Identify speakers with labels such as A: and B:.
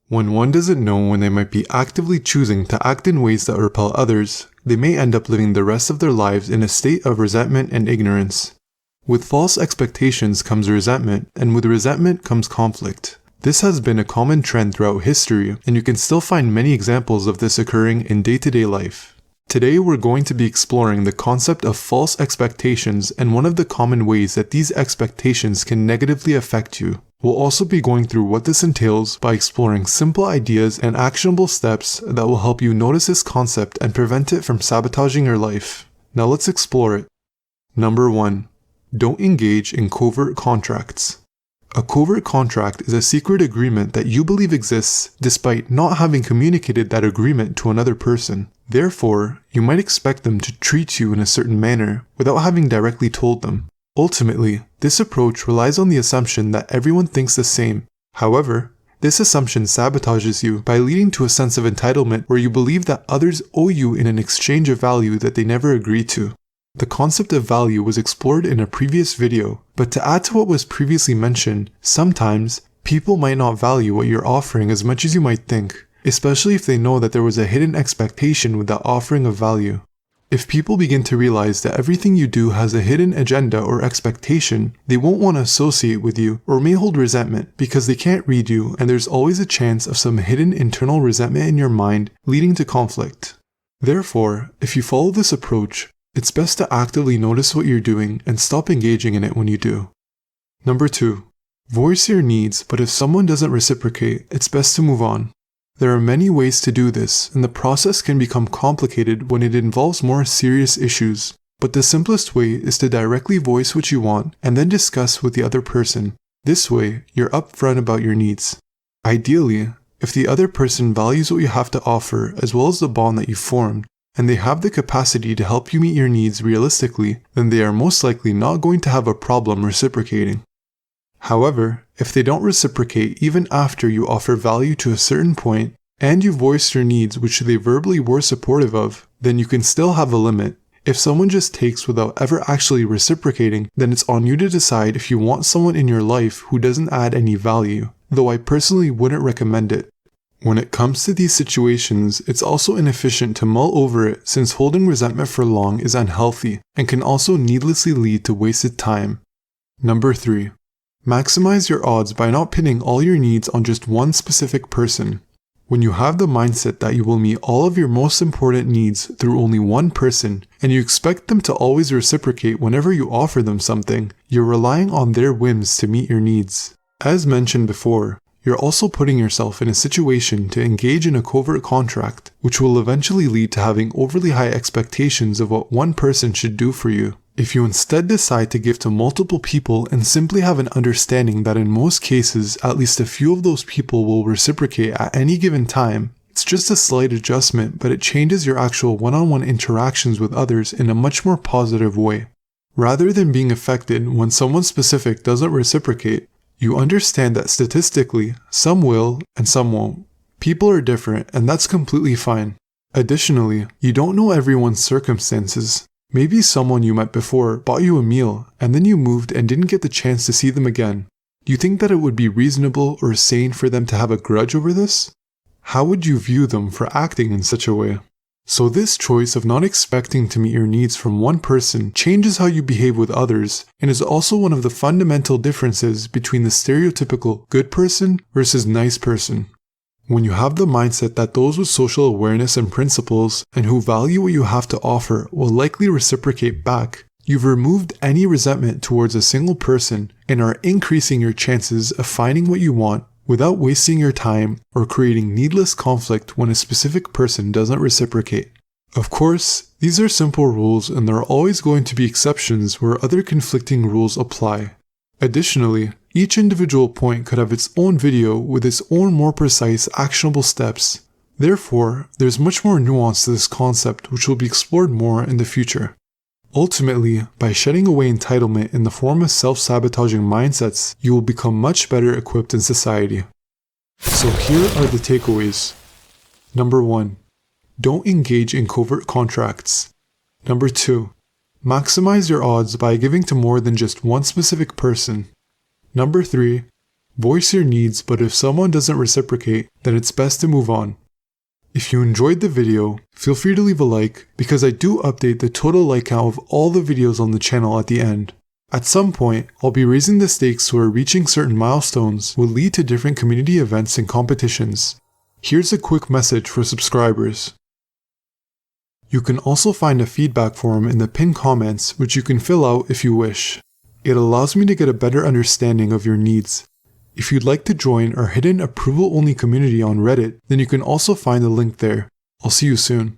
A: When one doesn't know when they might be actively choosing to act in ways that repel others, they may end up living the rest of their lives in a state of resentment and ignorance. With false expectations comes resentment, and with resentment comes conflict. This has been a common trend throughout history, and you can still find many examples of this occurring in day-to-day life. Today we're going to be exploring the concept of false expectations and one of the common ways that these expectations can negatively affect you. We'll also be going through what this entails by exploring simple ideas and actionable steps that will help you notice this concept and prevent it from sabotaging your life. Now let's explore it. Number 1. Don't engage in covert contracts. A covert contract is a secret agreement that you believe exists despite not having communicated that agreement to another person. Therefore, you might expect them to treat you in a certain manner without having directly told them. Ultimately, this approach relies on the assumption that everyone thinks the same. However, this assumption sabotages you by leading to a sense of entitlement where you believe that others owe you in an exchange of value that they never agreed to. The concept of value was explored in a previous video, but to add to what was previously mentioned, sometimes people might not value what you're offering as much as you might think, especially if they know that there was a hidden expectation with that offering of value. If people begin to realize that everything you do has a hidden agenda or expectation, they won't want to associate with you or may hold resentment because they can't read you, and there's always a chance of some hidden internal resentment in your mind leading to conflict. Therefore, if you follow this approach, it's best to actively notice what you're doing and stop engaging in it when you do. Number 2. Voice your needs, but if someone doesn't reciprocate, it's best to move on. There are many ways to do this, and the process can become complicated when it involves more serious issues. But the simplest way is to directly voice what you want and then discuss with the other person. This way, you're upfront about your needs. Ideally, if the other person values what you have to offer as well as the bond that you formed, and they have the capacity to help you meet your needs realistically, then they are most likely not going to have a problem reciprocating. However, if they don't reciprocate even after you offer value to a certain point, and you voice your needs which they verbally were supportive of, then you can still have a limit. If someone just takes without ever actually reciprocating, then it's on you to decide if you want someone in your life who doesn't add any value, though I personally wouldn't recommend it. When it comes to these situations, it's also inefficient to mull over it since holding resentment for long is unhealthy and can also needlessly lead to wasted time. Number 3. Maximize your odds by not pinning all your needs on just one specific person. When you have the mindset that you will meet all of your most important needs through only one person, and you expect them to always reciprocate whenever you offer them something, you're relying on their whims to meet your needs. As mentioned before, you're also putting yourself in a situation to engage in a covert contract, which will eventually lead to having overly high expectations of what one person should do for you. If you instead decide to give to multiple people and simply have an understanding that in most cases, at least a few of those people will reciprocate at any given time, it's just a slight adjustment, but it changes your actual one-on-one interactions with others in a much more positive way. Rather than being affected when someone specific doesn't reciprocate, you understand that statistically, some will and some won't. People are different, and that's completely fine. Additionally, you don't know everyone's circumstances. Maybe someone you met before bought you a meal, and then you moved and didn't get the chance to see them again. Do you think that it would be reasonable or sane for them to have a grudge over this? How would you view them for acting in such a way? So this choice of not expecting to meet your needs from one person changes how you behave with others, and is also one of the fundamental differences between the stereotypical good person versus nice person. When you have the mindset that those with social awareness and principles and who value what you have to offer will likely reciprocate back, you've removed any resentment towards a single person and are increasing your chances of finding what you want without wasting your time or creating needless conflict when a specific person doesn't reciprocate. Of course, these are simple rules and there are always going to be exceptions where other conflicting rules apply. Additionally, each individual point could have its own video with its own more precise actionable steps. Therefore, there's much more nuance to this concept which will be explored more in the future. Ultimately, by shedding away entitlement in the form of self-sabotaging mindsets, you will become much better equipped in society. So here are the takeaways. Number 1. Don't engage in covert contracts. Number 2. Maximize your odds by giving to more than just one specific person. Number 3. Voice your needs, but if someone doesn't reciprocate, then it's best to move on. If you enjoyed the video, feel free to leave a like, because I do update the total like count of all the videos on the channel at the end. At some point, I'll be raising the stakes so reaching certain milestones will lead to different community events and competitions. Here's a quick message for subscribers. You can also find a feedback form in the pinned comments which you can fill out if you wish. It allows me to get a better understanding of your needs. If you'd like to join our hidden approval-only community on Reddit, then you can also find the link there. I'll see you soon.